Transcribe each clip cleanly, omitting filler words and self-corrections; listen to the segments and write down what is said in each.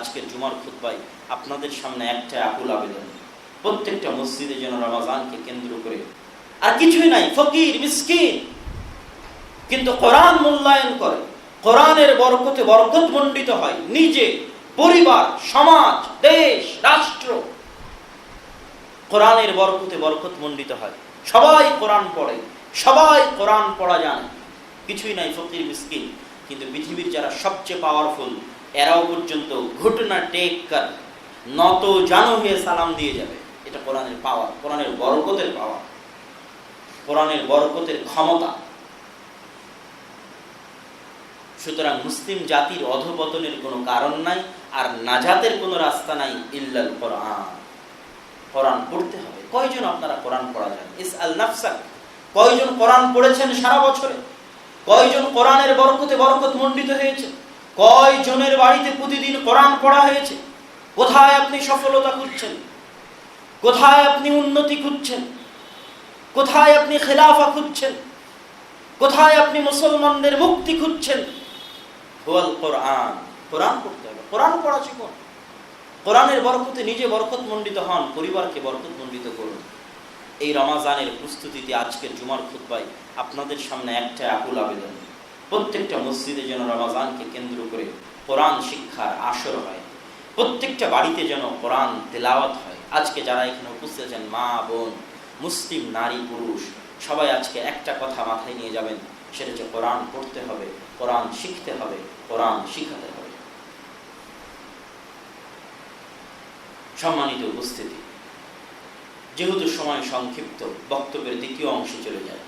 আজকের জুমার খুতবায় আপনাদের সামনে একটা আকুল আবেদন, প্রত্যেকটা মসজিদে যেন রমাজানকে কেন্দ্র করে, আর কিছুই নাই, ফকির মিসকিন কিন্তু কোরআন মূল্যায়ন করে, কোরআনের বরকতে বরকত মণ্ডিত হয়, নিজে, পরিবার, সমাজ, দেশ, রাষ্ট্র কোরআনের বরকতে বরকত মণ্ডিত হয়। সবাই কোরআন পড়ে, সবাই কোরআন পড়া জানে, কিছুই নাই, ফকির মিসকিন। কিন্তু পৃথিবীর যারা সবচেয়ে পাওয়ারফুল, এরাও পর্যন্ত ঘটনা টেক কর নত জানো হয়ে সালাম দিয়ে যাবে। এটা কোরআনের পাওয়ার, কোরআনের বরকতের পাওয়ার, কোরআনের বরকতের ক্ষমতা। সুতরাং মুসলিম জাতির অধঃপতনের কোনো কারণ নাই, আর নাজাতের কোনো রাস্তা নাই ইল্লাল কোরআন। কোরআন পড়তে হবে। কয়জন আপনারা কোরআন পড়া যান? ইসআল নাফসাক, কয়জন কোরআন পড়েছেন সারা বছরে? কয়জন কোরআনের বরকতে বরকত মণ্ডিত হয়েছে? কয়জনের বাড়িতে প্রতিদিন কোরআন পড়া হয়েছে? কোথায় আপনি সফলতা খুঁজছেন? কোথায় আপনি উন্নতি খুঁজছেন? কোথায় আপনি খেলাফা খুঁজছেন? কোথায় আপনি মুসলমানদের মুক্তি খুঁজছেন? হুয়াল কোরআন। কোরআন পড়তে হবে, কোরআন পড়া শিখুন। কোরআনের বরকতে নিজে বরকত মণ্ডিত হন, পরিবারকে বরকত মণ্ডিত করুন। এই রমাজানের প্রস্তুতিতে আজকের জুমার খুতবায় আপনাদের সামনে একটা আকুল আবেদন, প্রত্যেকটা মসজিদে যেন রমাজানকে কেন্দ্র করে কোরআন শিক্ষার আসর হয়, প্রত্যেকটা বাড়িতে যেন কোরআন তেলাওয়াত হয়। আজকে যারা এখানে উপস্থিত আছেন, মা বোন, মুসলিম নারী পুরুষ, সবাই আজকে একটা কথা মাথায় নিয়ে যাবেন, সেটা হচ্ছে কোরআন পড়তে হবে, কোরআন শিখতে হবে, কোরআন শিখাতে হবে। সম্মানিত উপস্থিতি, যেহেতু সময় সংক্ষিপ্ত, বক্তব্যের দ্বিতীয় অংশে চলে যায়,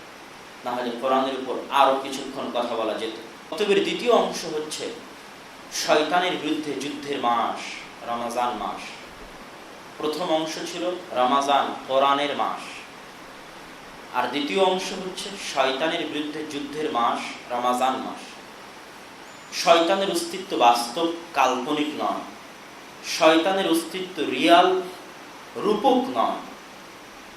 না হলে কোরআনের উপর আরো কিছুক্ষণ কথা বলা যেত। বক্তব্যের দ্বিতীয় অংশ হচ্ছে শয়তানের বিরুদ্ধে যুদ্ধের মাস, রমাজান মাস। প্রথম অংশ ছিল রমাজান কোরআনের মাস, আর দ্বিতীয় অংশ হচ্ছে শয়তানের বিরুদ্ধে যুদ্ধের মাস, রমাজান মাস। শয়তানের অস্তিত্ব বাস্তব, কাল্পনিক নয়। শয়তানের অস্তিত্ব রিয়াল, রূপক নয়।